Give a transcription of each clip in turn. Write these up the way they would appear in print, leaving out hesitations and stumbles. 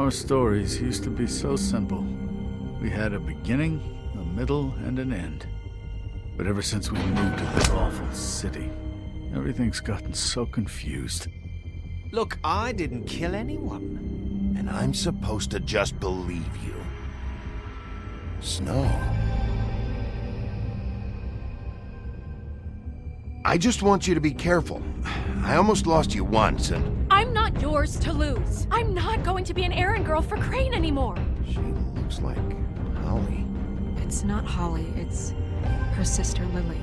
Our stories used to be so simple. We had a beginning, a middle, and an end. But ever since we moved to this awful city, everything's gotten so confused. Look, I didn't kill anyone. And I'm supposed to just believe you. Snow. I just want you to be careful. I almost lost you once, and... I'm not yours to lose. I'm not going to be an errand girl for Crane anymore. She looks like Holly. It's not Holly, it's her sister Lily.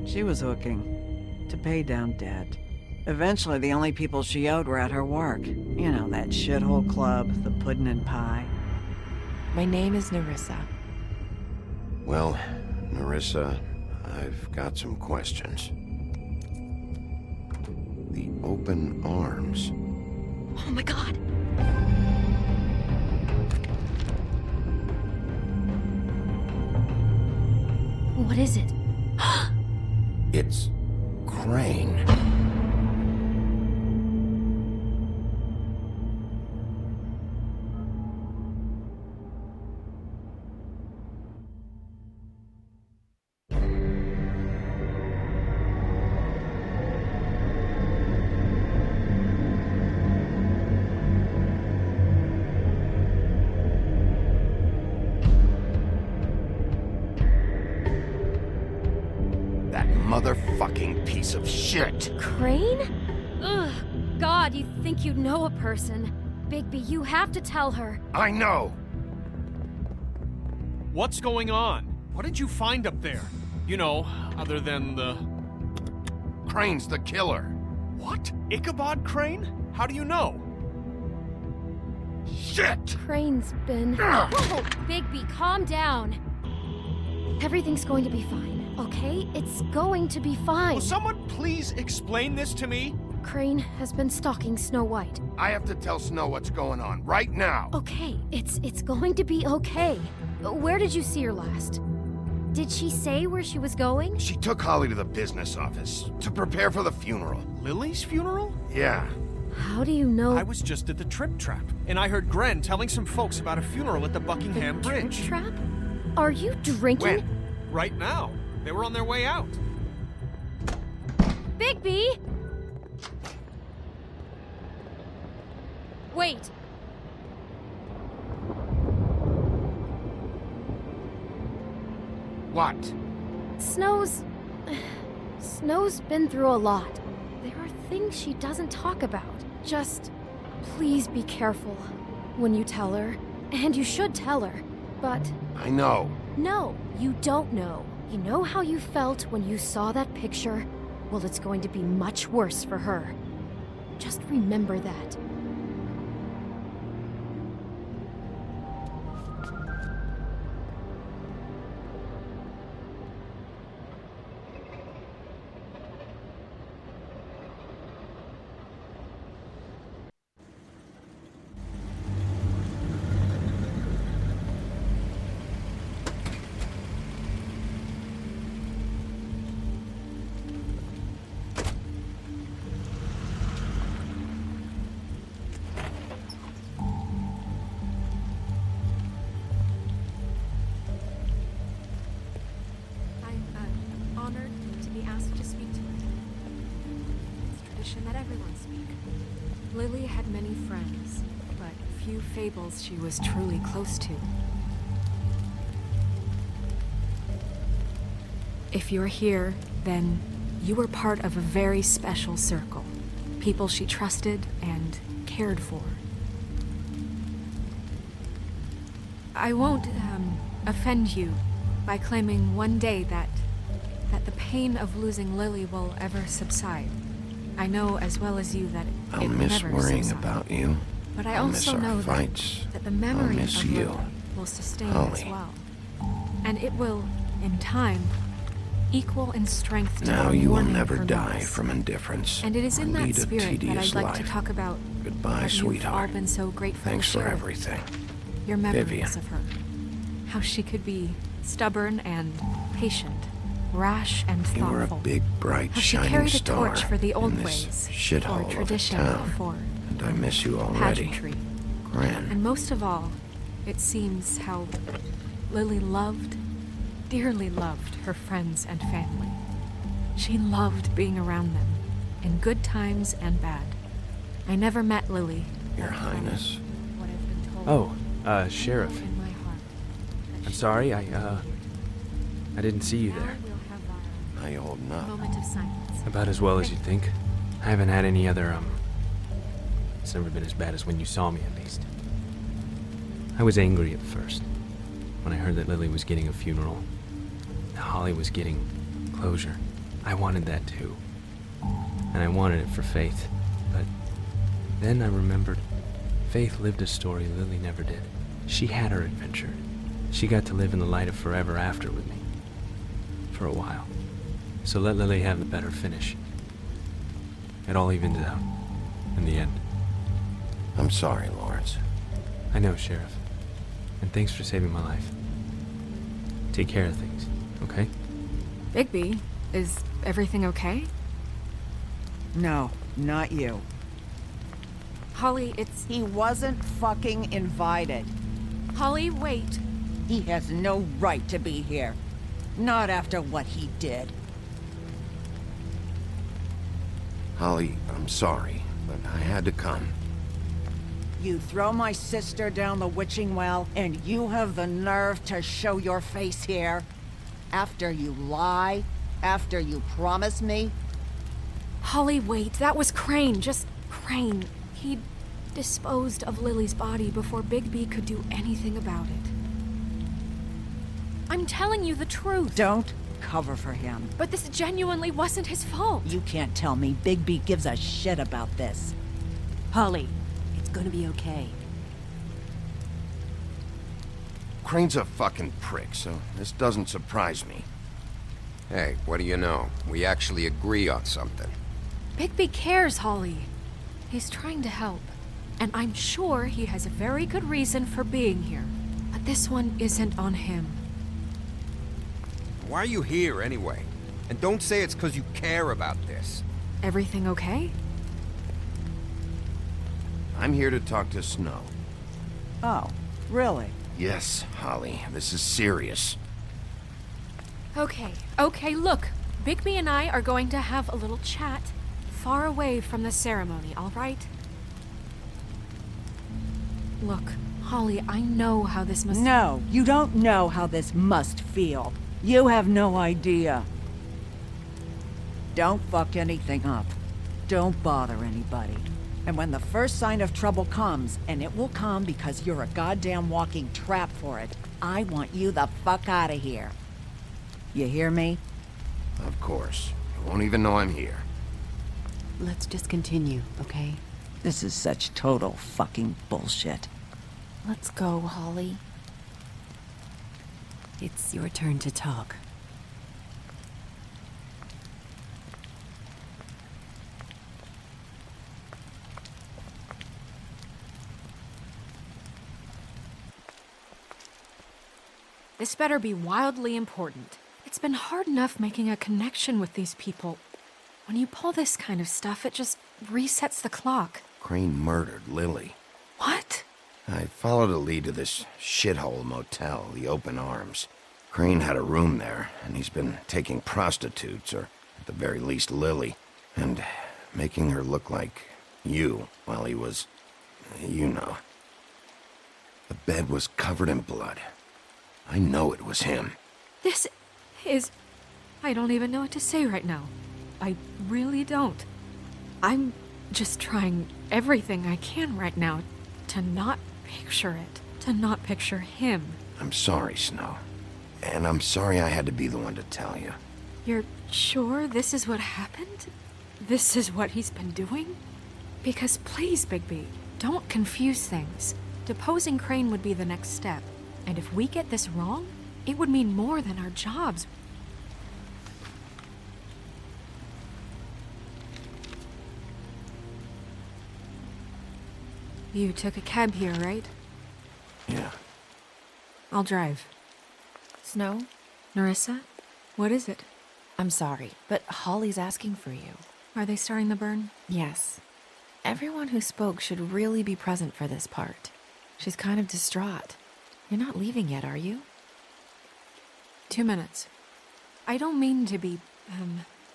She was hooking to pay down debt. Eventually, the only people she owed were at her work. You know, that shithole club, the puddin' and pie. My name is Nerissa. Well, Nerissa, I've got some questions. The open arms. Oh my god. What is it? It's Crane. Motherfucking piece of shit! Crane? Ugh. God, you think you know a person. Bigby, you have to tell her. I know! What's going on? What did you find up there? You know, other than the... Crane's the killer. What? Ichabod Crane? How do you know? Shit! Crane's been... Whoa! Bigby, calm down. Everything's going to be fine, okay? It's going to be fine. Will someone please explain this to me? Crane has been stalking Snow White. I have to tell Snow what's going on, right now! Okay, it's going to be okay. Where did you see her last? Did she say where she was going? She took Holly to the business office to prepare for the funeral. Lily's funeral? Yeah. How do you know? I was just at the Trip Trap, and I heard Gren telling some folks about a funeral at the Buckingham The Bridge. Trip Trap? Are you drinking? When? Right now. They were on their way out. Bigby! Wait. What? Snow's been through a lot. There are things she doesn't talk about. Just please be careful when you tell her. And you should tell her. But I know. no, you don't know. You know how you felt when you saw that picture? Well, it's going to be much worse for her. Just remember that. Honored to be asked to speak to her. It's tradition that everyone speak. Lily had many friends, but few fables she was truly close to. If you're here, then you were part of a very special circle. People she trusted and cared for. I won't, offend you by claiming one day that the pain of losing Lily will ever subside. I know as well as you that I'll it miss never worrying subside. about you. But I I'll miss also our know fights. that the memory miss of you. Lily will sustain Holly. as well. And it will, in time, equal in strength to Now our you will mourning never her die loss. from indifference. And it is in or that lead a spirit that tedious I'd like life. to talk about Goodbye, what you've all sweetheart. been so grateful Thanks to for share. everything. Your memories Vivian. of her. How she could be stubborn and patient, rash and You were a thoughtful. big, bright, How she shining carried a star torch for the old in this ways, shithole or of a tradition town. for And I miss you already. pageantry. Gran. And most of all, it seems how Lily loved, dearly loved her friends and family. She loved being around them, in good times and bad. I never met Lily. Your Highness. What I've been told Sheriff. in my heart. I'm sorry, I didn't see you Now there. we'll have How you holding our up? moment of silence. About as well as you'd think. I haven't had any other, It's never been as bad as when you saw me, at least. I was angry at first, when I heard that Lily was getting a funeral. Holly was getting closure. I wanted that too. And I wanted it for Faith. But then I remembered Faith lived a story Lily never did. She had her adventure. She got to live in the light of forever after with me. For a while. So let Lily have the better finish. It all evens out. In the end. I'm sorry, Lawrence. I know, Sheriff. And thanks for saving my life. Take care of things, okay? Bigby, is everything okay? No, not you. Holly, it's... He wasn't fucking invited. Holly, wait. He has no right to be here. Not after what he did. Holly, I'm sorry, but I had to come. You throw my sister down the witching well, and you have the nerve to show your face here? After you lie? After you promise me? Holly, wait. That was Crane. Just Crane. He disposed of Lily's body before Bigby could do anything about it. I'm telling you the truth. Don't cover for him. But this genuinely wasn't his fault. You can't tell me Bigby gives a shit about this. Holly, it's gonna be okay. Crane's a fucking prick, so this doesn't surprise me. Hey, what do you know? We actually agree on something. Bigby cares, Holly. He's trying to help. And I'm sure he has a very good reason for being here. But this one isn't on him. Why are you here, anyway? And don't say it's because you care about this. Everything okay? I'm here to talk to Snow. Oh, really? Yes, Holly, this is serious. Okay, look. Bigby and I are going to have a little chat far away from the ceremony, all right? Look, Holly, I know how this must... No, you don't know how this must feel. You have no idea. Don't fuck anything up. Don't bother anybody. And when the first sign of trouble comes, and it will come because you're a goddamn walking trap for it, I want you the fuck out of here. You hear me? Of course. You won't even know I'm here. Let's just continue, okay? This is such total fucking bullshit. Let's go, Holly. It's your turn to talk. This better be wildly important. It's been hard enough making a connection with these people. When you pull this kind of stuff, it just resets the clock. Crane murdered Lily. What? I followed a lead to this shithole motel, the Open Arms. Crane had a room there, and he's been taking prostitutes, or at the very least Lily, and making her look like you while he was, you know. The bed was covered in blood. I know it was him. This is... I don't even know what to say right now. I really don't. I'm just trying everything I can right now to not picture it. To not picture him. I'm sorry, Snow. And I'm sorry I had to be the one to tell you. You're sure this is what happened? This is what he's been doing? Because please, Bigby, don't confuse things. Deposing Crane would be the next step. And if we get this wrong, it would mean more than our jobs. You took a cab here, right? Yeah. I'll drive. Snow? Narissa? What is it? I'm sorry, but Holly's asking for you. Are they starting the burn? Yes. Everyone who spoke should really be present for this part. She's kind of distraught. You're not leaving yet, are you? 2 minutes. I don't mean to be,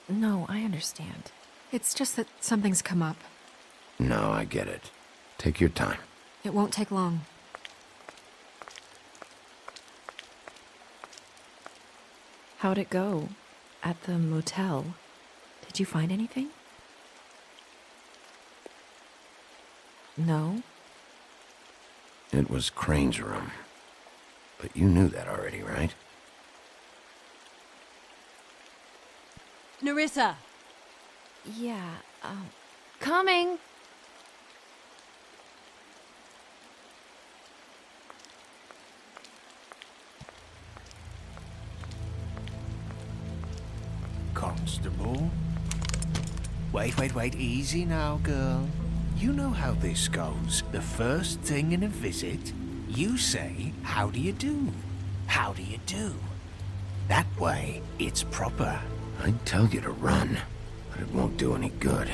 No, I understand. It's just that something's come up. No, I get it. Take your time. It won't take long. How'd it go? At the motel? Did you find anything? No? It was Crane's room. But you knew that already, right? Nerissa! Yeah, coming! Constable? Wait, easy now, girl. You know how this goes. The first thing in a visit, you say, "How do you do? How do you do?" That way, it's proper. I'd tell you to run, but it won't do any good.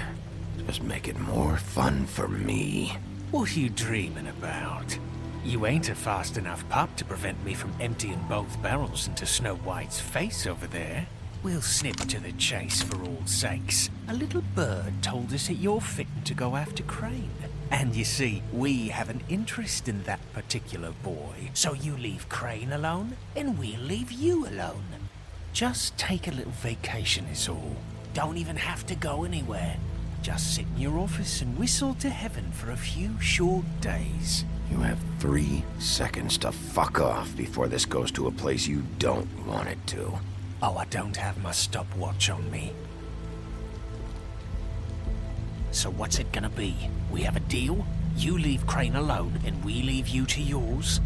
Just make it more fun for me. What are you dreaming about? You ain't a fast enough pup to prevent me from emptying both barrels into Snow White's face over there. We'll snip to the chase for all sakes. A little bird told us that you're fitting to go after Crane. And you see, we have an interest in that particular boy. So you leave Crane alone, and we'll leave you alone. Just take a little vacation is all. Don't even have to go anywhere. Just sit in your office and whistle to heaven for a few short days. You have 3 seconds to fuck off before this goes to a place you don't want it to. Oh, I don't have my stopwatch on me. So what's it gonna be? We have a deal? You leave Crane alone, and we leave you to yours?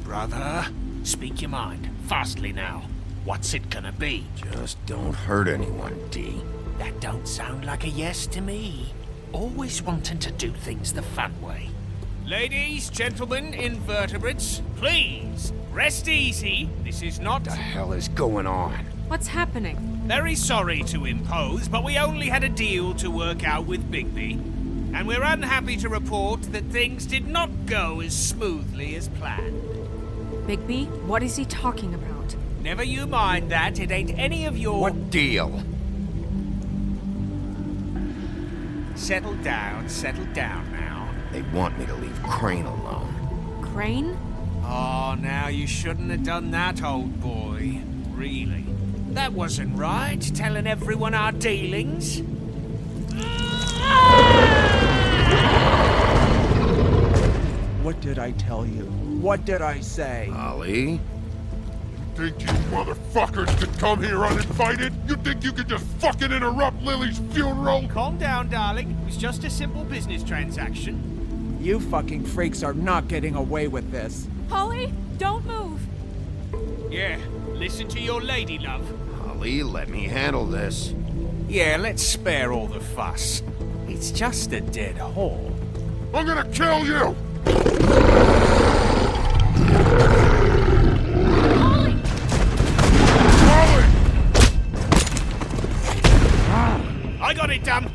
Brother, speak your mind. Fastly now. What's it gonna be? Just don't hurt anyone, D. That don't sound like a yes to me. Always wanting to do things the fun way. Ladies, gentlemen, invertebrates, please, rest easy. This is not... The hell is going on? What's happening? Very sorry to impose, but we only had a deal to work out with Bigby. And we're unhappy to report that things did not go as smoothly as planned. Bigby, what is he talking about? Never you mind that, it ain't any of your... What deal? Settle down now. They want me to leave Crane alone. Crane? Oh, now you shouldn't have done that, old boy. Really. That wasn't right, telling everyone our dealings. What did I tell you? What did I say? Ollie? Think you motherfuckers could come here uninvited? You think you could just fucking interrupt Lily's funeral? Calm down, darling. It was just a simple business transaction. You fucking freaks are not getting away with this. Holly, don't move! Yeah, listen to your lady, love. Ollie, let me handle this. Yeah, let's spare all the fuss. It's just a dead whore. I'm gonna kill you! I got it, damn!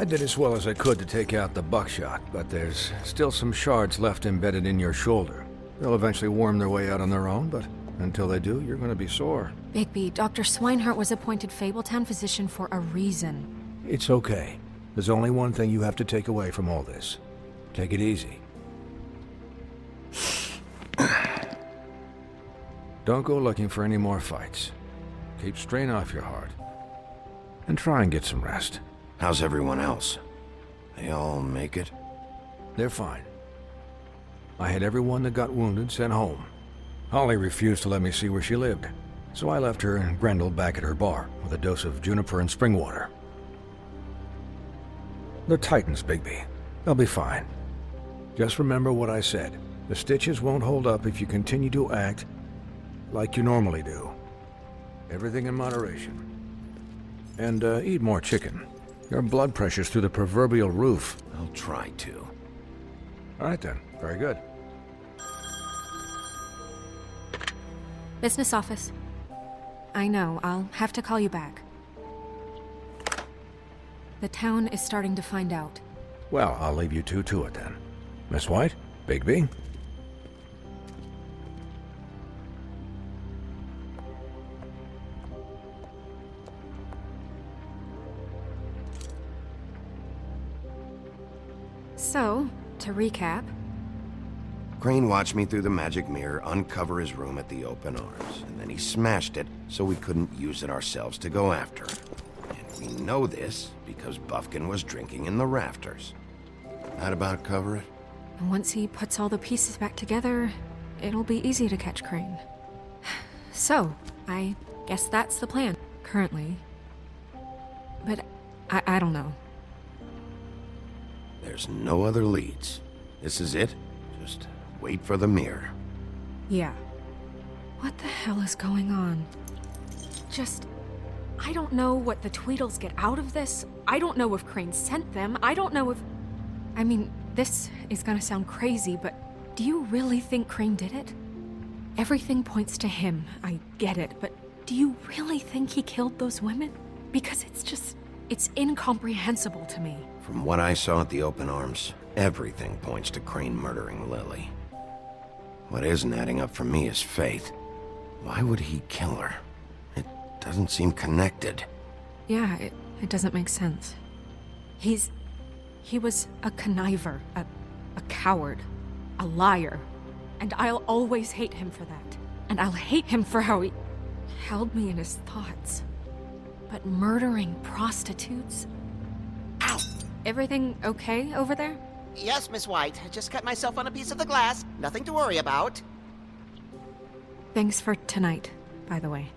I did as well as I could to take out the buckshot, but there's still some shards left embedded in your shoulder. They'll eventually worm their way out on their own, but until they do, you're gonna be sore. Bigby, Dr. Swinehart was appointed Fabletown physician for a reason. It's okay. There's only one thing you have to take away from all this. Take it easy. Don't go looking for any more fights. Keep strain off your heart. And try and get some rest. How's everyone else? They all make it? They're fine. I had everyone that got wounded sent home. Holly refused to let me see where she lived, so I left her and Grendel back at her bar with a dose of juniper and spring water. They're Titans, Bigby. They'll be fine. Just remember what I said. The stitches won't hold up if you continue to act like you normally do. Everything in moderation. And eat more chicken. Your blood pressure's through the proverbial roof. I'll try to. All right then. Very good. Business office. I know, I'll have to call you back. The town is starting to find out. Well, I'll leave you two to it then. Miss White? Bigby? So, to recap... Crane watched me through the magic mirror uncover his room at the open arms, and then he smashed it so we couldn't use it ourselves to go after him. And we know this because Buffkin was drinking in the rafters. That about cover it? And once he puts all the pieces back together, it'll be easy to catch Crane. So, I guess that's the plan, currently. But I don't know. There's no other leads. This is it. Just wait for the mirror. Yeah. What the hell is going on? I don't know what the Tweedles get out of this. I don't know if Crane sent them. I don't know if... I mean, this is gonna sound crazy, but do you really think Crane did it? Everything points to him, I get it, but do you really think he killed those women? Because it's incomprehensible to me. From what I saw at the open arms, everything points to Crane murdering Lily. What isn't adding up for me is Faith. Why would he kill her? It doesn't seem connected. Yeah, it doesn't make sense. He was a conniver, a coward, a liar. And I'll always hate him for that. And I'll hate him for how he held me in his thoughts. But murdering prostitutes? Ow! Everything okay over there? Yes, Miss White. I just cut myself on a piece of the glass. Nothing to worry about. Thanks for tonight, by the way.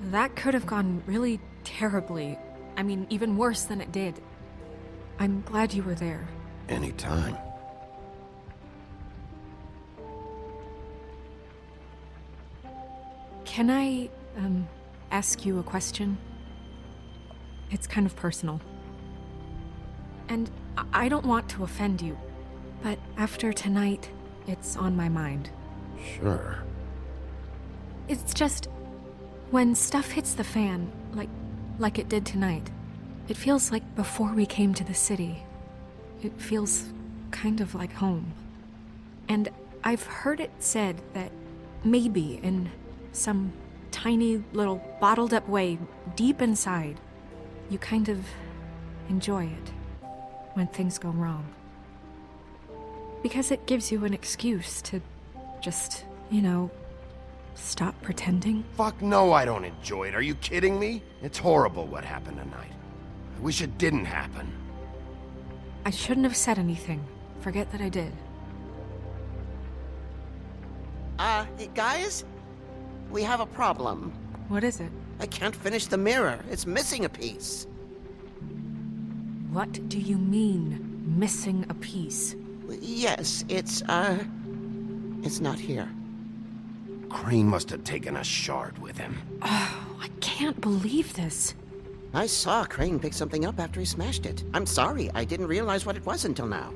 That could have gone really terribly. I mean, even worse than it did. I'm glad you were there. Anytime. Can I, ask you a question? It's kind of personal. And I don't want to offend you, but after tonight, it's on my mind. Sure. It's just, when stuff hits the fan, like it did tonight, it feels like before we came to the city. It feels kind of like home. And I've heard it said that maybe in some tiny little bottled up way deep inside, you kind of enjoy it when things go wrong. Because it gives you an excuse to just, stop pretending. Fuck no, I don't enjoy it. Are you kidding me? It's horrible what happened tonight. I wish it didn't happen. I shouldn't have said anything. Forget that I did. Hey, guys? We have a problem. What is it? I can't finish the mirror. It's missing a piece. What do you mean, missing a piece? Yes, it's not here. Crane must have taken a shard with him. Oh, I can't believe this. I saw Crane pick something up after he smashed it. I'm sorry, I didn't realize what it was until now.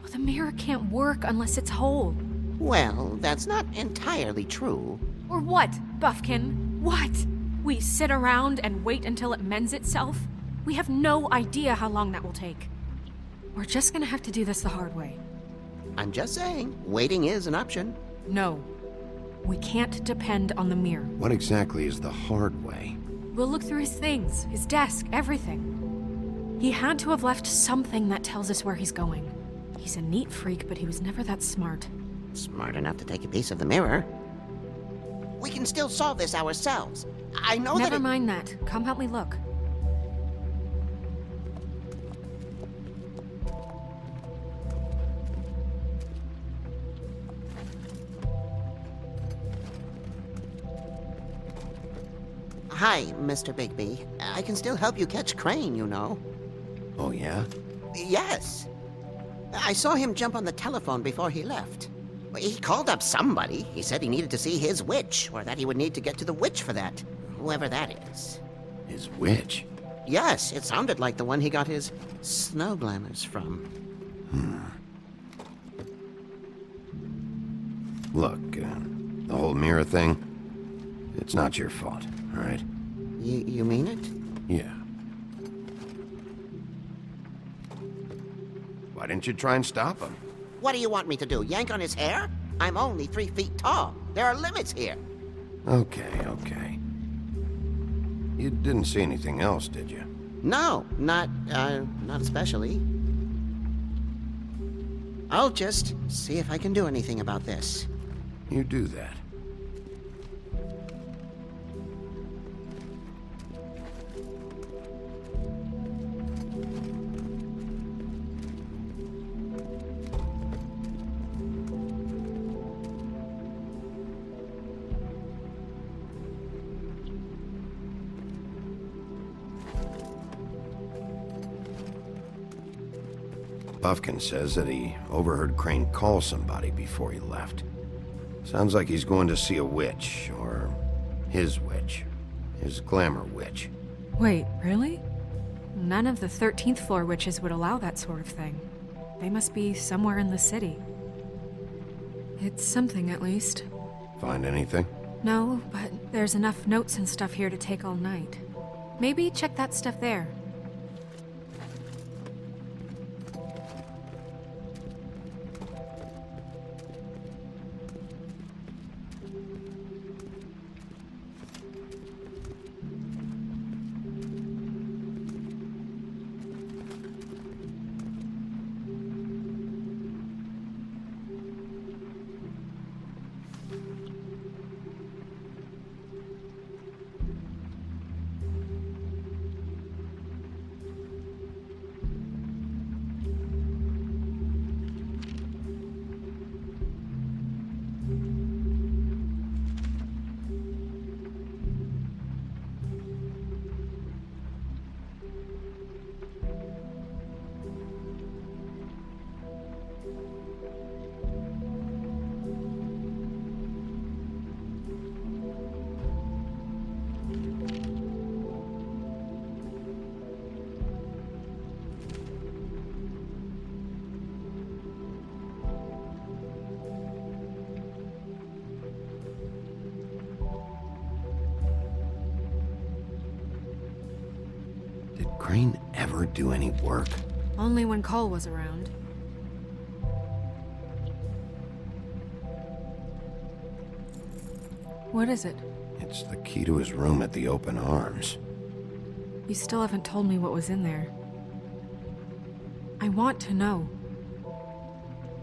Well, the mirror can't work unless it's whole. Well, that's not entirely true. Or what, Buffkin? What? We sit around and wait until it mends itself? We have no idea how long that will take. We're just gonna have to do this the hard way. I'm just saying, waiting is an option. No. We can't depend on the mirror. What exactly is the hard way? We'll look through his things, his desk, everything. He had to have left something that tells us where he's going. He's a neat freak, but he was never that smart. Smart enough to take a piece of the mirror. We can still solve this ourselves. I know that. Never mind that. Come help me look. Hi, Mr. Bigby. I can still help you catch Crane, you know. Oh, yeah? Yes. I saw him jump on the telephone before he left. He called up somebody. He said he needed to see his witch, or that he would need to get to the witch for that. Whoever that is. His witch? Yes, it sounded like the one he got his snow glamours from. Look, the whole mirror thing, it's not your fault, all right? You mean it? Yeah. Why didn't you try and stop him? What do you want me to do, yank on his hair? I'm only 3 feet tall. There are limits here. Okay. You didn't see anything else, did you? No, not especially. I'll just see if I can do anything about this. You do that. Buffkin says that he overheard Crane call somebody before he left. Sounds like he's going to see a witch, or his witch. His glamour witch. Wait, really? None of the 13th floor witches would allow that sort of thing. They must be somewhere in the city. It's something, at least. Find anything? No, but there's enough notes and stuff here to take all night. Maybe check that stuff there. Did Crane ever do any work? Only when Cole was around. What is it? It's the key to his room at the Open Arms. You still haven't told me what was in there. I want to know.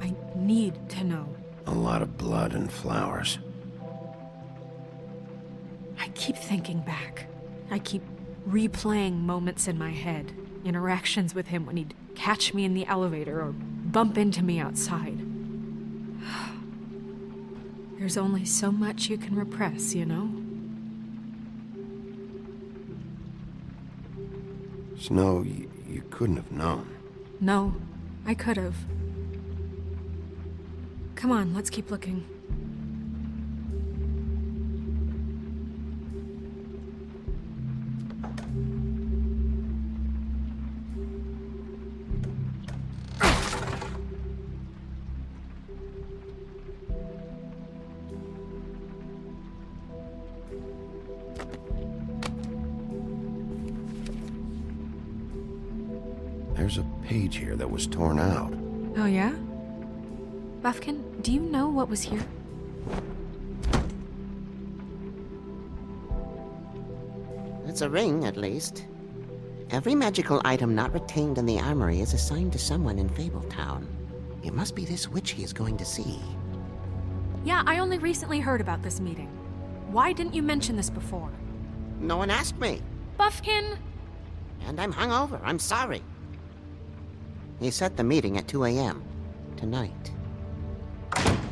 I need to know. A lot of blood and flowers. I keep thinking back. I keep replaying moments in my head. Interactions with him when he'd catch me in the elevator or bump into me outside. There's only so much you can repress, you know? Snow, you couldn't have known. No, I could have. Come on, let's keep looking. There's a page here that was torn out. Oh, yeah? Buffkin, do you know what was here? It's a ring, at least. Every magical item not retained in the armory is assigned to someone in Fabletown. It must be this witch he is going to see. Yeah, I only recently heard about this meeting. Why didn't you mention this before? No one asked me. Buffkin! And I'm hungover. I'm sorry. He set the meeting at 2 a.m. tonight.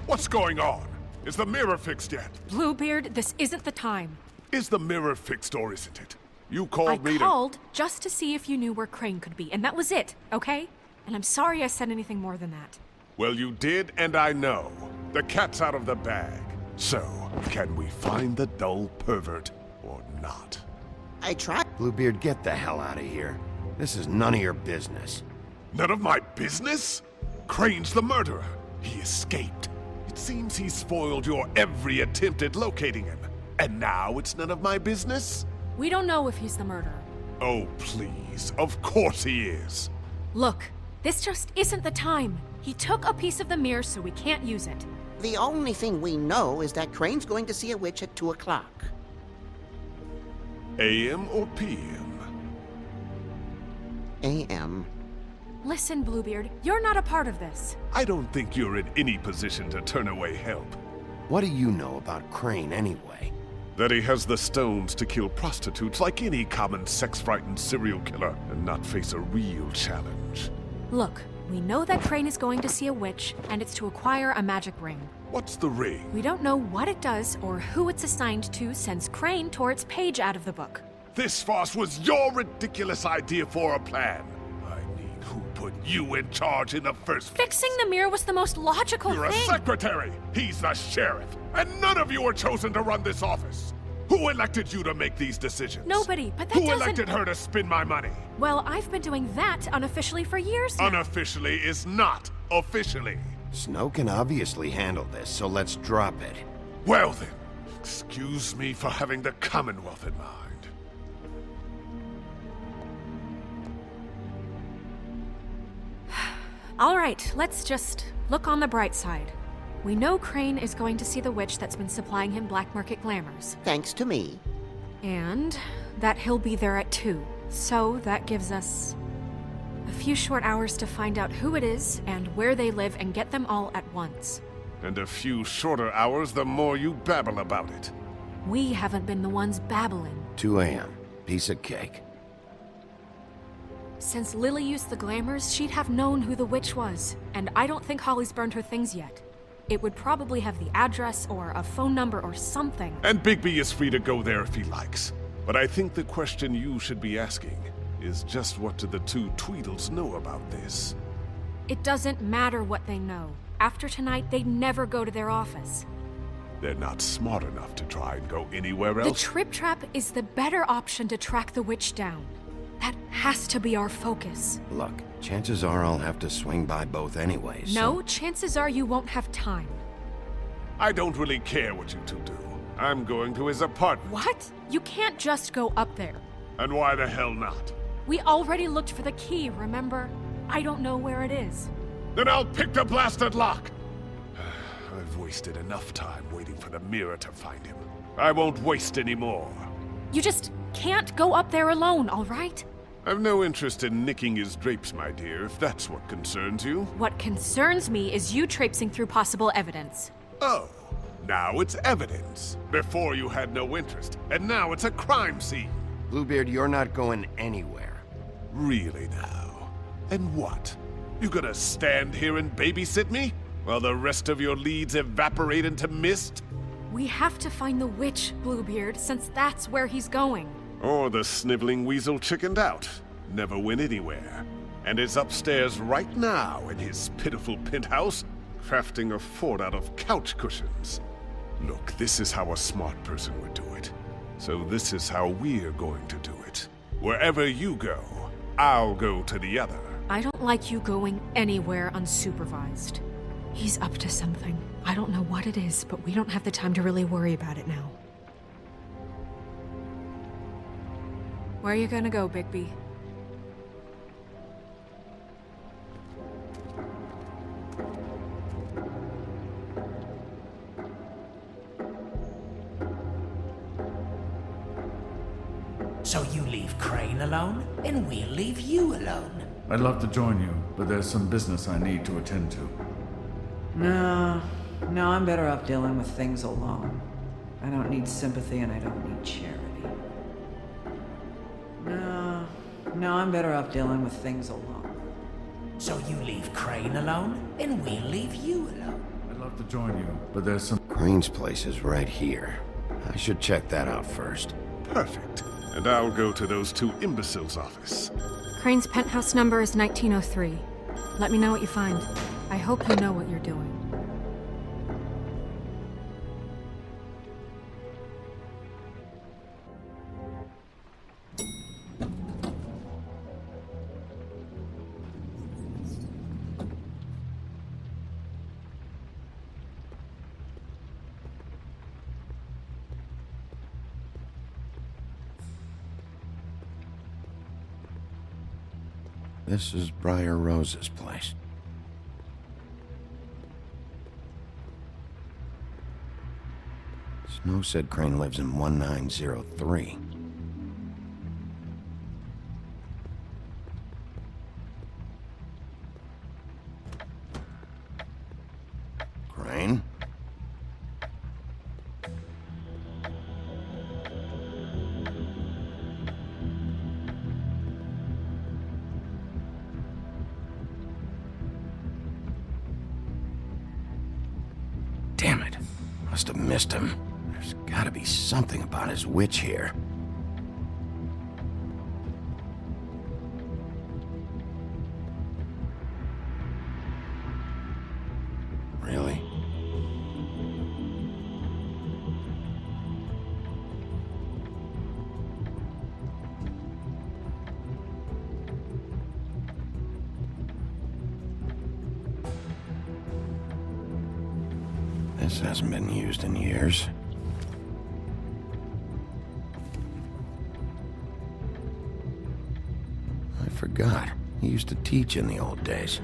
What's going on? Is the mirror fixed yet? Bluebeard, this isn't the time. Is the mirror fixed or isn't it? You called me I called just to see if you knew where Crane could be, and that was it, okay? And I'm sorry I said anything more than that. Well, you did, and I know. The cat's out of the bag. So, can we find the dull pervert or not? I tried. Bluebeard, get the hell out of here. This is none of your business. None of my business? Crane's the murderer. He escaped. It seems he spoiled your every attempt at locating him. And now it's none of my business? We don't know if he's the murderer. Oh, please. Of course he is. Look, this just isn't the time. He took a piece of the mirror, so we can't use it. The only thing we know is that Crane's going to see a witch at 2 o'clock. AM or PM? AM. Listen, Bluebeard, you're not a part of this. I don't think you're in any position to turn away help. What do you know about Crane anyway? That he has the stones to kill prostitutes like any common sex-frightened serial killer and not face a real challenge. Look, we know that Crane is going to see a witch, and it's to acquire a magic ring. What's the ring? We don't know what it does or who it's assigned to since Crane tore its page out of the book. This farce was your ridiculous idea for a plan. I mean, who put you in charge in the first place? Fixing the mirror was the most logical You're thing. a secretary. He's the sheriff. And none of you were chosen to run this office. Who elected you to make these decisions? Nobody, but that Who doesn't... elected her to spend my money? Well, I've been doing that unofficially for years now. Unofficially is not officially. Snow can obviously handle this, so let's drop it. Well then, excuse me for having the Commonwealth in mind. All right, let's just look on the bright side. We know Crane is going to see the witch that's been supplying him black market glamours. Thanks to me. And that he'll be there at 2. So that gives us a few short hours to find out who it is and where they live and get them all at once. And a few shorter hours the more you babble about it. We haven't been the ones babbling. 2 a.m. Piece of cake. Since Lily used the glamours, she'd have known who the witch was. And I don't think Holly's burned her things yet. It would probably have the address or a phone number or something. And Bigby is free to go there if he likes. But I think the question you should be asking is just what do the two Tweedles know about this? It doesn't matter what they know. After tonight, they'd never go to their office. They're not smart enough to try and go anywhere else. The Trip Trap is the better option to track the witch down. That has to be our focus. Look, chances are I'll have to swing by both anyways. No, chances are you won't have time. I don't really care what you two do. I'm going to his apartment. What? You can't just go up there. And why the hell not? We already looked for the key, remember? I don't know where it is. Then I'll pick the blasted lock! I've wasted enough time waiting for the mirror to find him. I won't waste any more. You just can't go up there alone, all right? I've no interest in nicking his drapes, my dear, if that's what concerns you. What concerns me is you traipsing through possible evidence. Oh, now it's evidence. Before you had no interest, and now it's a crime scene. Bluebeard, you're not going anywhere. Really now? And what? You gonna stand here and babysit me? While the rest of your leads evaporate into mist? We have to find the witch, Bluebeard, since that's where he's going. Or the sniveling weasel chickened out. Never went anywhere. And is upstairs right now in his pitiful penthouse, crafting a fort out of couch cushions. Look, this is how a smart person would do it. So this is how we're going to do it. Wherever you go, I'll go to the other. I don't like you going anywhere unsupervised. He's up to something. I don't know what it is, but we don't have the time to really worry about it now. Where are you gonna go, Bigby? So you leave Crane alone, and we'll leave you alone. I'd love to join you, but there's some business I need to attend to. No, I'm better off dealing with things alone. I don't need sympathy and I don't need charity. No, I'm better off dealing with things alone. So you leave Crane alone, and we'll leave you alone. I'd love to join you, but there's some... Crane's place is right here. I should check that out first. Perfect. And I'll go to those two imbeciles' office. Crane's penthouse number is 1903. Let me know what you find. I hope you know what you're doing. This is Briar Rose's place. Snow said Crane lives in 1903. Crane? Damn it. Must have missed him. There's gotta be something about his witch here. Really? This hasn't been used in years. I forgot. He used to teach in the old days.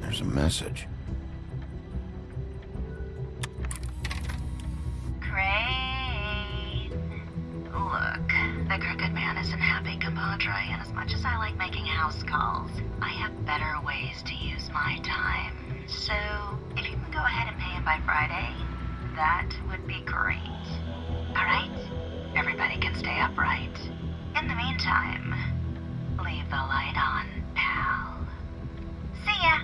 There's a message. Crane. Look, the Crooked Man isn't happy, compadre, and as much as I like making house calls, I have better ways to use my time. So, if you can go ahead and pay him by Friday, that would be great. Alright? Everybody can stay upright. In the meantime, leave the light on, pal. See ya!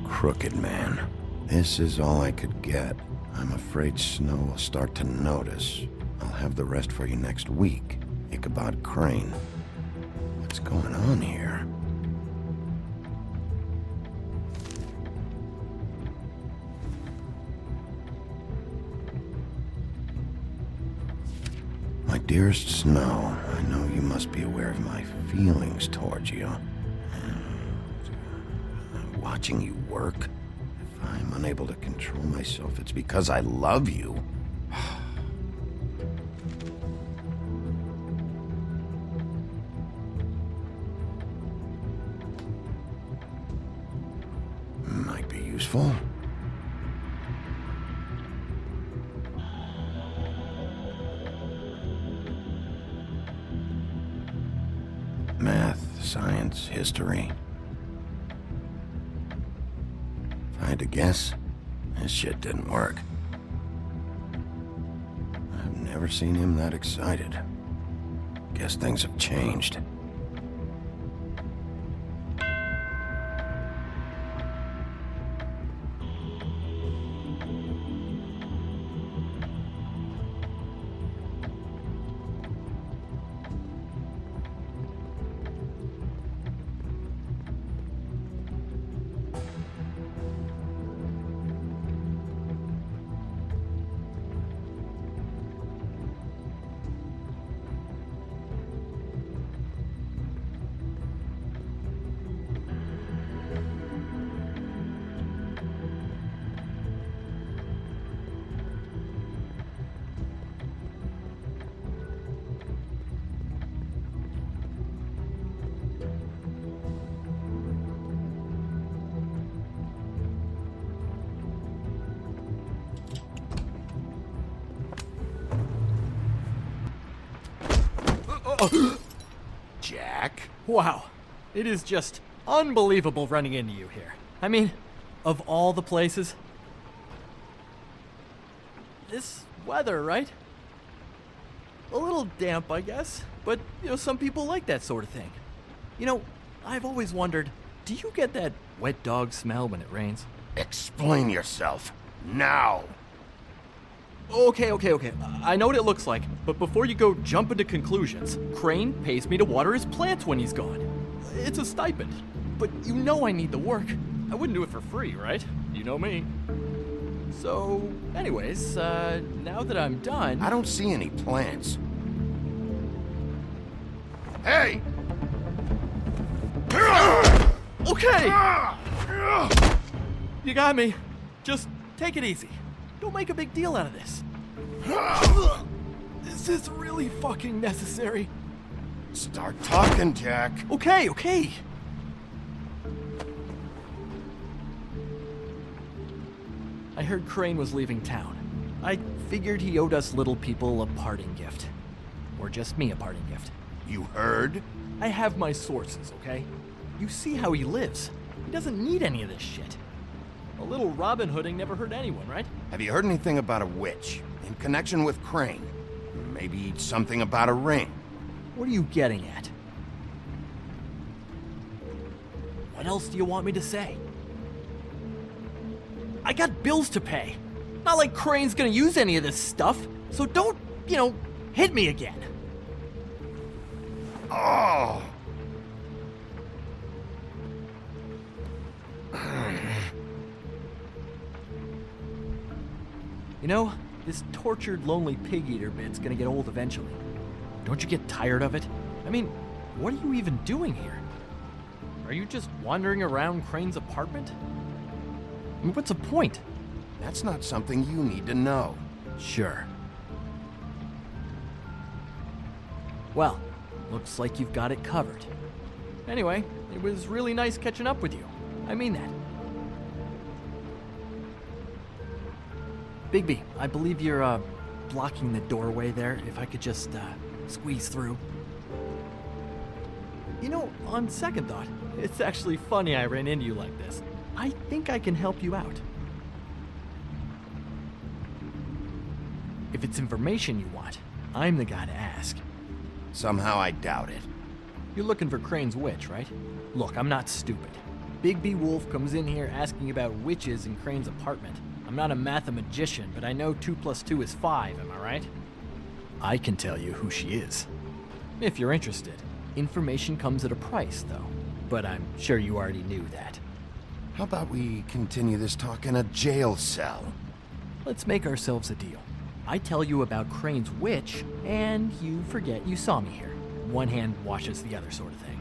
Crooked Man. This is all I could get. I'm afraid Snow will start to notice. I'll have the rest for you next week. Ichabod Crane. What's going on here? My dearest Snow, I know you must be aware of my feelings towards you. Watching you work, if I'm unable to control myself, it's because I love you. Might be useful. Math, science, history. If I had to guess, this shit didn't work. I've never seen him that excited. Guess things have changed. Jack? Wow. It is just unbelievable running into you here. I mean, of all the places. This weather, right? A little damp, I guess. But, some people like that sort of thing. I've always wondered, do you get that wet dog smell when it rains? Explain yourself. Now! Okay. I know what it looks like, but before you go jumping to conclusions, Crane pays me to water his plants when he's gone. It's a stipend, but I need the work. I wouldn't do it for free, right? You know me. So, anyways, now that I'm done... I don't see any plants. Hey! Okay! You got me. Just take it easy. Don't make a big deal out of this. This is really fucking necessary. Start talking, Jack. Okay. I heard Crane was leaving town. I figured he owed us little people a parting gift. Or just me a parting gift. You heard? I have my sources, okay? You see how he lives. He doesn't need any of this shit. A little Robin Hooding never hurt anyone, right? Have you heard anything about a witch in connection with Crane? Maybe something about a ring? What are you getting at? What else do you want me to say? I got bills to pay. Not like Crane's gonna use any of this stuff, so don't, hit me again. Oh! This tortured, lonely pig-eater bit's gonna get old eventually. Don't you get tired of it? I mean, what are you even doing here? Are you just wandering around Crane's apartment? I mean, what's the point? That's not something you need to know. Sure. Well, looks like you've got it covered. Anyway, it was really nice catching up with you. I mean that. Bigby, I believe you're, blocking the doorway there. If I could just, squeeze through. On second thought, it's actually funny I ran into you like this. I think I can help you out. If it's information you want, I'm the guy to ask. Somehow I doubt it. You're looking for Crane's witch, right? Look, I'm not stupid. Bigby Wolf comes in here asking about witches in Crane's apartment. I'm not a mathematician, but I know 2 + 2 is 5, am I right? I can tell you who she is. If you're interested. Information comes at a price, though. But I'm sure you already knew that. How about we continue this talk in a jail cell? Let's make ourselves a deal. I tell you about Crane's witch, and you forget you saw me here. One hand washes the other sort of thing.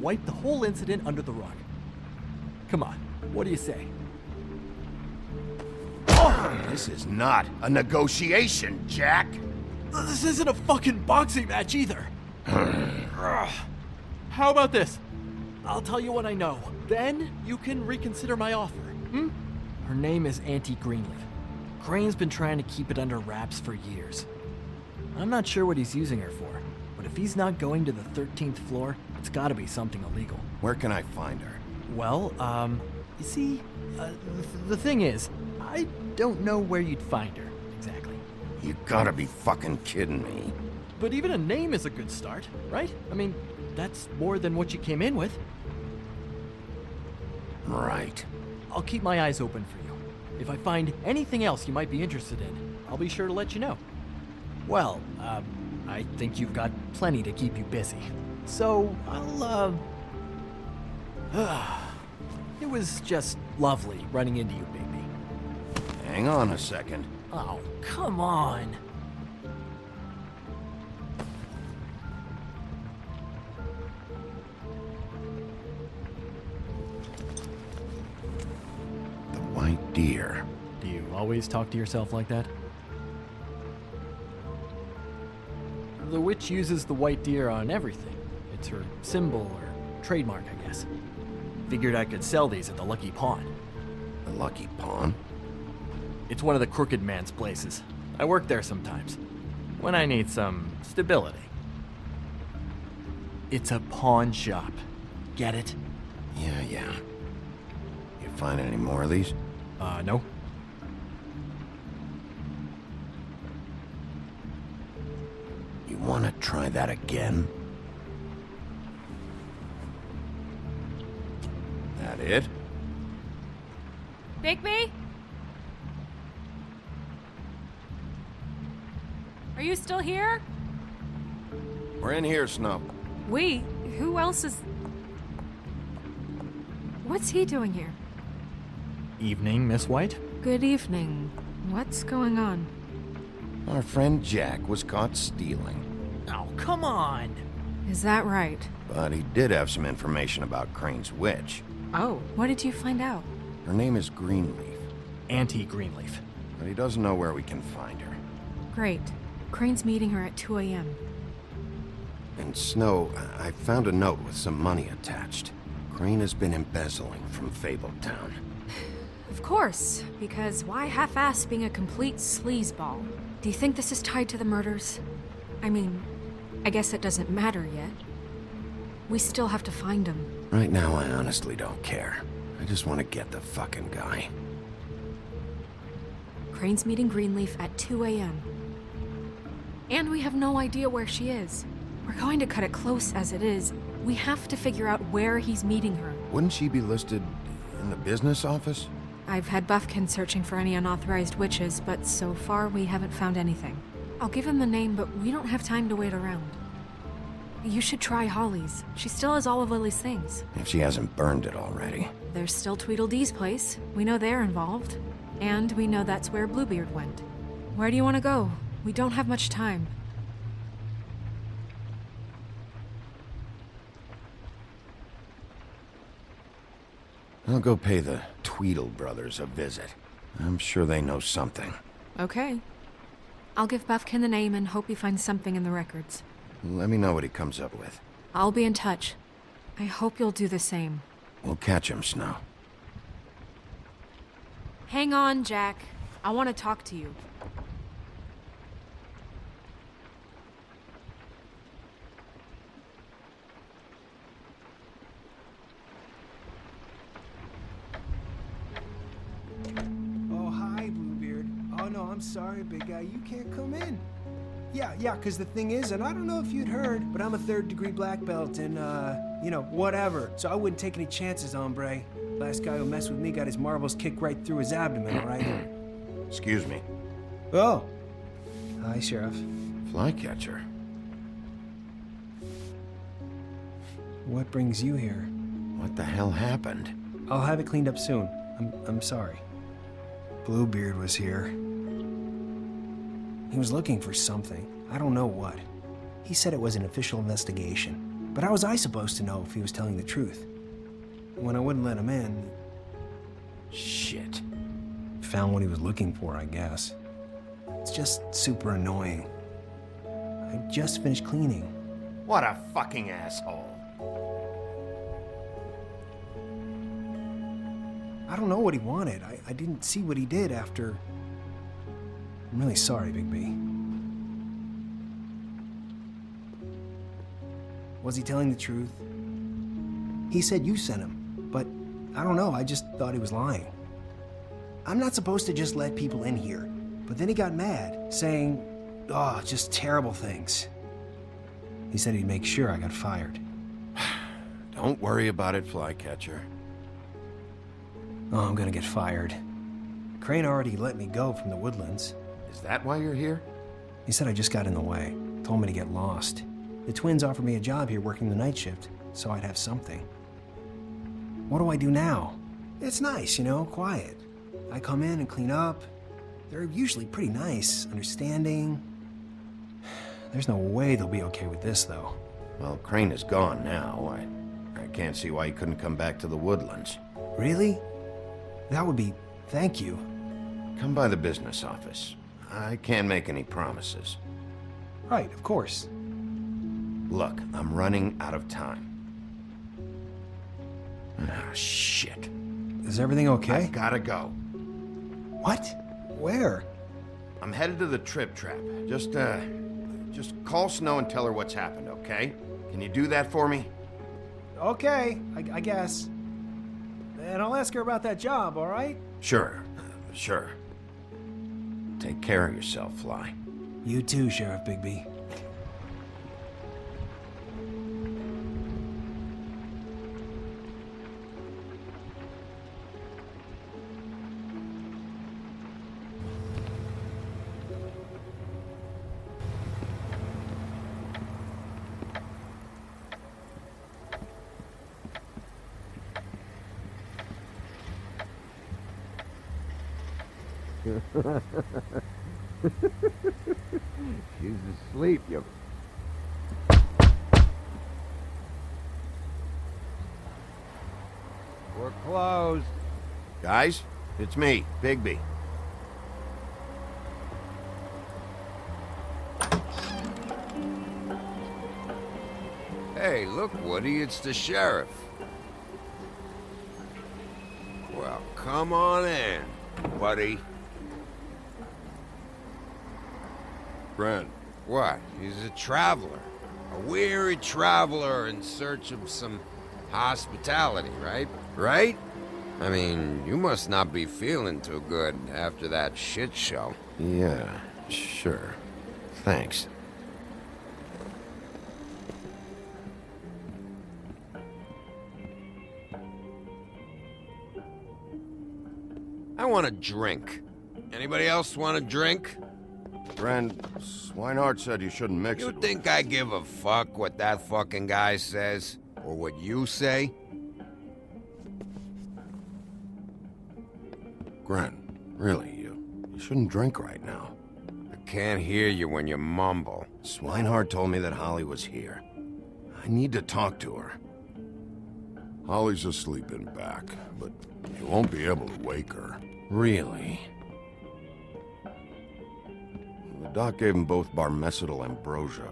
Wipe the whole incident under the rug. Come on, what do you say? This is not a negotiation, Jack. This isn't a fucking boxing match either. How about this? I'll tell you what I know. Then you can reconsider my offer. Her name is Auntie Greenleaf. Crane's been trying to keep it under wraps for years. I'm not sure what he's using her for, but if he's not going to the 13th floor, it's gotta be something illegal. Where can I find her? Well, you see, the thing is, I don't know where you'd find her, exactly. You gotta be fucking kidding me. But even a name is a good start, right? I mean, that's more than what you came in with. Right. I'll keep my eyes open for you. If I find anything else you might be interested in, I'll be sure to let you know. Well, I think you've got plenty to keep you busy. So, it was just lovely running into you, Bigby. Hang on a second. Oh, come on. The white deer. Do you always talk to yourself like that? The witch uses the white deer on everything. It's her symbol or trademark, I guess. Figured I could sell these at the Lucky Pawn. The Lucky Pawn? It's one of the crooked man's places. I work there sometimes, when I need some stability. It's a pawn shop. Get it? Yeah. You find any more of these? No. You want to try that again? That it? Bigby? Are you still here? We're in here, Snow. We? Who else is... What's he doing here? Evening, Miss White? Good evening. What's going on? Our friend Jack was caught stealing. Oh, come on! Is that right? But he did have some information about Crane's witch. Oh, what did you find out? Her name is Greenleaf. Auntie Greenleaf. But he doesn't know where we can find her. Great. Crane's meeting her at 2 a.m. And Snow, I found a note with some money attached. Crane has been embezzling from Fabletown. Of course, because why half-ass being a complete sleazeball? Do you think this is tied to the murders? I mean, I guess it doesn't matter yet. We still have to find him. Right now, I honestly don't care. I just want to get the fucking guy. Crane's meeting Greenleaf at 2 a.m. And we have no idea where she is. We're going to cut it close as it is. We have to figure out where he's meeting her. Wouldn't she be listed in the business office? I've had Buffkin searching for any unauthorized witches, but so far we haven't found anything. I'll give him the name, but we don't have time to wait around. You should try Holly's. She still has all of Lily's things. If she hasn't burned it already. There's still Tweedledee's place. We know they're involved. And we know that's where Bluebeard went. Where do you want to go? We don't have much time. I'll go pay the Tweedle brothers a visit. I'm sure they know something. Okay. I'll give Buffkin the name and hope he finds something in the records. Let me know what he comes up with. I'll be in touch. I hope you'll do the same. We'll catch him, Snow. Hang on, Jack. I want to talk to you. Oh, hi, Bluebeard. Oh, no, I'm sorry, big guy. You can't come in. Yeah, because the thing is, and I don't know if you'd heard, but I'm a third-degree black belt and, whatever. So I wouldn't take any chances, hombre. Last guy who messed with me got his marbles kicked right through his abdomen, all right? Excuse me. Oh. Hi, Sheriff. Flycatcher. What brings you here? What the hell happened? I'll have it cleaned up soon. I'm sorry. Bluebeard was here. He was looking for something. I don't know what. He said it was an official investigation. But how was I supposed to know if he was telling the truth? When I wouldn't let him in... Shit. Found what he was looking for, I guess. It's just super annoying. I just finished cleaning. What a fucking asshole. I don't know what he wanted. I didn't see what he did after... I'm really sorry, Bigby. Was he telling the truth? He said you sent him, but I don't know, I just thought he was lying. I'm not supposed to just let people in here, but then he got mad, saying, just terrible things. He said he'd make sure I got fired. Don't worry about it, Flycatcher. Oh, I'm gonna get fired. Crane already let me go from the Woodlands. Is that why you're here? He said I just got in the way. Told me to get lost. The twins offered me a job here working the night shift, so I'd have something. What do I do now? It's nice, quiet. I come in and clean up. They're usually pretty nice, understanding. There's no way they'll be okay with this, though. Well, Crane is gone now. I can't see why he couldn't come back to the Woodlands. Really? That would be... thank you. Come by the business office. I can't make any promises. Right, of course. Look, I'm running out of time. Ah, shit. Is everything okay? I gotta go. What? Where? I'm headed to the Trip Trap. Just call Snow and tell her what's happened, okay? Can you do that for me? Okay, I guess. And I'll ask her about that job, all right? Sure. Take care of yourself, Fly. You too, Sheriff Bigby. She's asleep, you... We're closed. Guys, it's me, Bigby. Hey, look, Woody, it's the sheriff. Well, come on in, buddy. Grant. What? He's a traveler. A weary traveler in search of some hospitality, right? Right? I mean, you must not be feeling too good after that shit show. Yeah, sure. Thanks. I want a drink. Anybody else want a drink? Friend, Swinehart said you shouldn't mix it. You think I give a fuck what that fucking guy says? Or what you say? Grant, really, you shouldn't drink right now. I can't hear you when you mumble. Swinehart told me that Holly was here. I need to talk to her. Holly's asleep in back, but you won't be able to wake her. Really? The doc gave them both Barmecidal ambrosia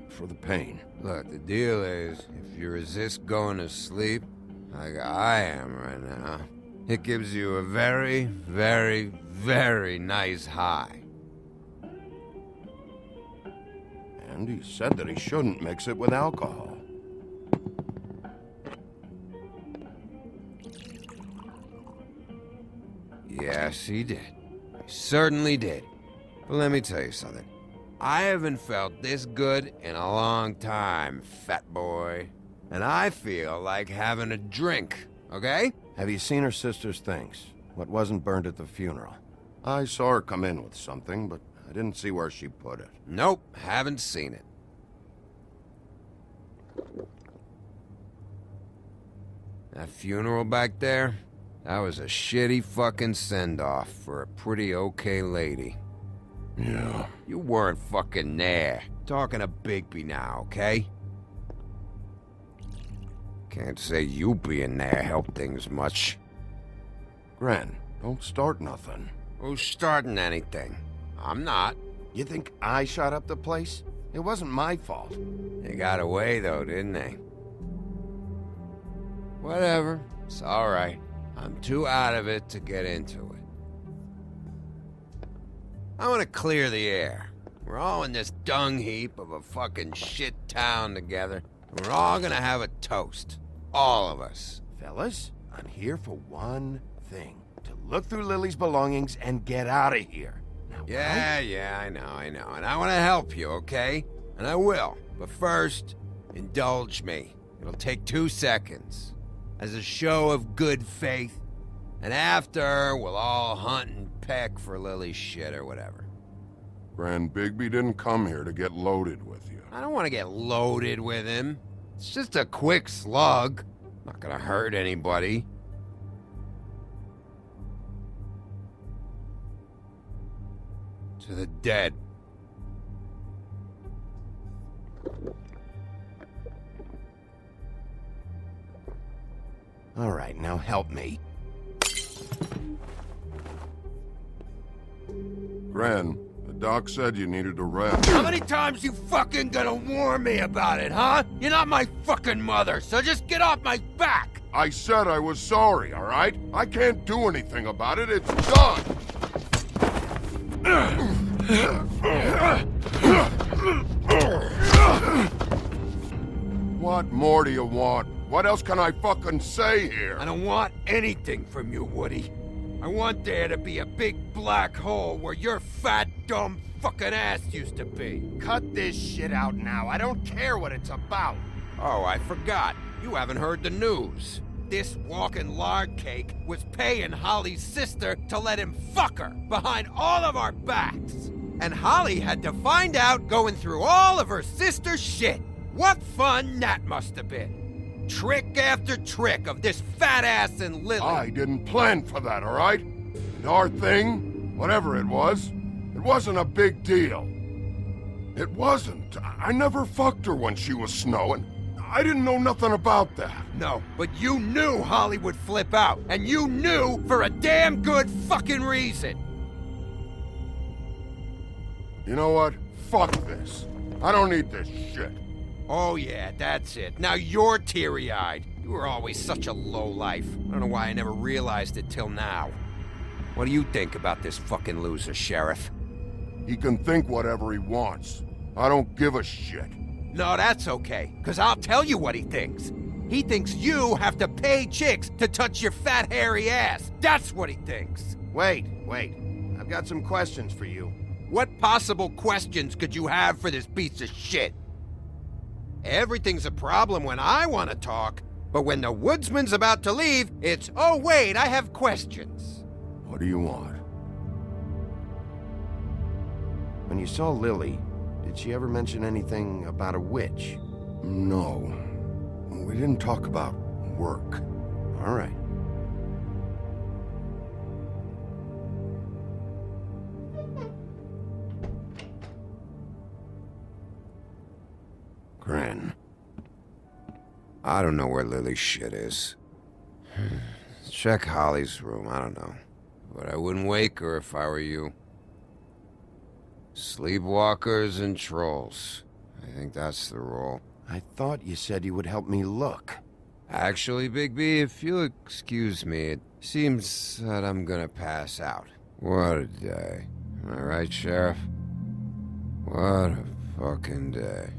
for the pain. Look, the deal is, if you resist going to sleep, like I am right now, it gives you a very, very, very nice high. And he said that he shouldn't mix it with alcohol. Yes, he did. He certainly did. But let me tell you something. I haven't felt this good in a long time, fat boy. And I feel like having a drink, okay? Have you seen her sister's things? What wasn't burned at the funeral? I saw her come in with something, but I didn't see where she put it. Nope, haven't seen it. That funeral back there, that was a shitty fucking send-off for a pretty okay lady. Yeah. You weren't fucking there. Talking to Bigby now, okay? Can't say you being there helped things much. Gren, don't start nothing. Who's starting anything? I'm not. You think I shot up the place? It wasn't my fault. They got away though, didn't they? Whatever. It's alright. I'm too out of it to get into it. I want to clear the air. We're all in this dung heap of a fucking shit town together. And we're all gonna have a toast. All of us. Fellas, I'm here for one thing. To look through Lily's belongings and get out of here. Now, Yeah, I know. And I want to help you, okay? And I will. But first, indulge me. It'll take 2 seconds. As a show of good faith. And after, we'll all hunt and peck for Lily's shit or whatever. Grand Bigby didn't come here to get loaded with you. I don't want to get loaded with him. It's just a quick slug. Not gonna hurt anybody. To the dead. All right, now help me. Gran, the doc said you needed a rest. How many times you fucking gonna warn me about it, huh? You're not my fucking mother, so just get off my back! I said I was sorry, all right? I can't do anything about it. It's done! What more do you want? What else can I fucking say here? I don't want anything from you, Woody. I want there to be a big black hole where your fat, dumb fucking ass used to be. Cut this shit out now. I don't care what it's about. Oh, I forgot. You haven't heard the news. This walking lard cake was paying Holly's sister to let him fuck her behind all of our backs. And Holly had to find out going through all of her sister's shit. What fun that must have been. Trick after trick of this fat ass and Lily. I didn't plan for that, all right? And our thing, whatever it wasn't a big deal. It wasn't. I never fucked her when she was snowing. I didn't know nothing about that. No, but you knew Holly would flip out, and you knew for a damn good fucking reason. You know what? Fuck this. I don't need this shit. Oh yeah, that's it. Now you're teary-eyed. You were always such a lowlife. I don't know why I never realized it till now. What do you think about this fucking loser, Sheriff? He can think whatever he wants. I don't give a shit. No, that's okay, because I'll tell you what he thinks. He thinks you have to pay chicks to touch your fat, hairy ass. That's what he thinks. Wait. I've got some questions for you. What possible questions could you have for this piece of shit? Everything's a problem when I want to talk, but when the woodsman's about to leave, it's, oh wait, I have questions. What do you want? When you saw Lily, did she ever mention anything about a witch? No. We didn't talk about work. All right. Grin. I don't know where Lily's shit is. Check Holly's room, I don't know. But I wouldn't wake her if I were you. Sleepwalkers and trolls. I think that's the rule. I thought you said you would help me look. Actually, Bigby, if you'll excuse me, it seems that I'm gonna pass out. What a day. Am I right, Sheriff? What a fucking day.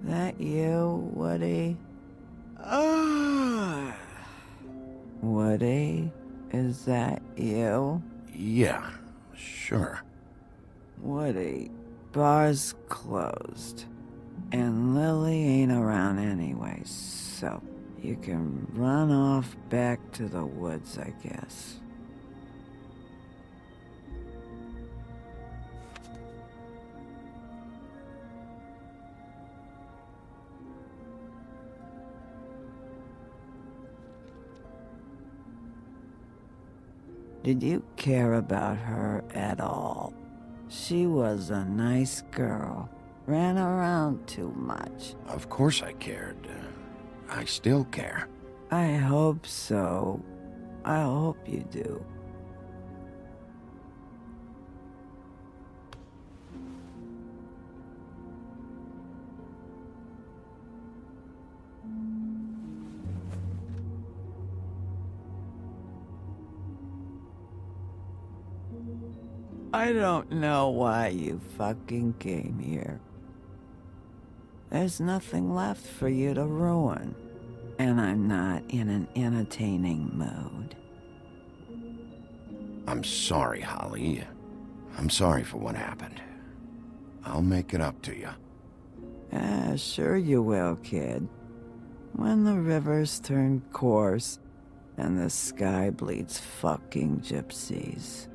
That you, Woody? Woody, is that you? Yeah, sure. Woody, bar's closed. And Lily ain't around anyway, so you can run off back to the woods, I guess. Did you care about her at all? She was a nice girl. Ran around too much. Of course I cared. I still care. I hope so. I hope you do. I don't know why you fucking came here. There's nothing left for you to ruin. And I'm not in an entertaining mood. I'm sorry, Holly. I'm sorry for what happened. I'll make it up to you. Sure you will, kid. When the rivers turn coarse and the sky bleeds fucking gypsies.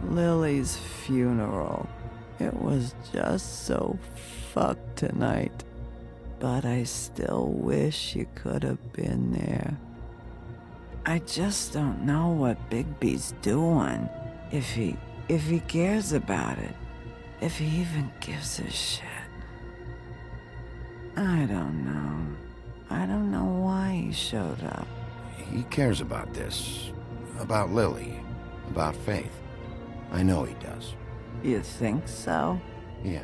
Lily's funeral. It was just so fucked tonight. But I still wish you could have been there. I just don't know what Bigby's doing. If he cares about it. If he even gives a shit. I don't know. I don't know why he showed up. He cares about this. About Lily. About Faith. I know he does. You think so? Yeah.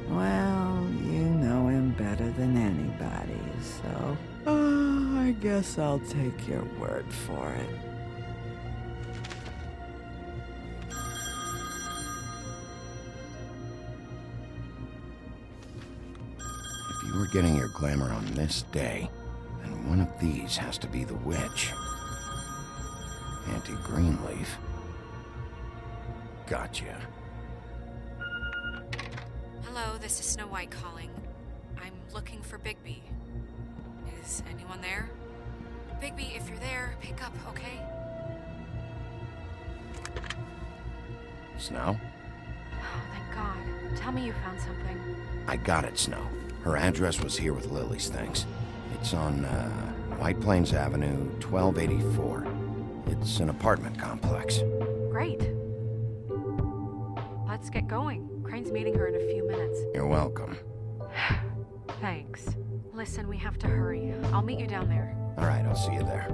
Well, you know him better than anybody, so... I guess I'll take your word for it. If you were getting your glamour on this day, then one of these has to be the witch. Auntie Greenleaf. Gotcha. Hello, this is Snow White calling. I'm looking for Bigby. Is anyone there? Bigby, if you're there, pick up, okay? Snow? Oh, thank God. Tell me you found something. I got it, Snow. Her address was here with Lily's things. It's on, White Plains Avenue, 1284. It's an apartment complex. Great. Let's get going. Crane's meeting her in a few minutes. You're welcome. Thanks. Listen, we have to hurry. I'll meet you down there. All right, I'll see you there.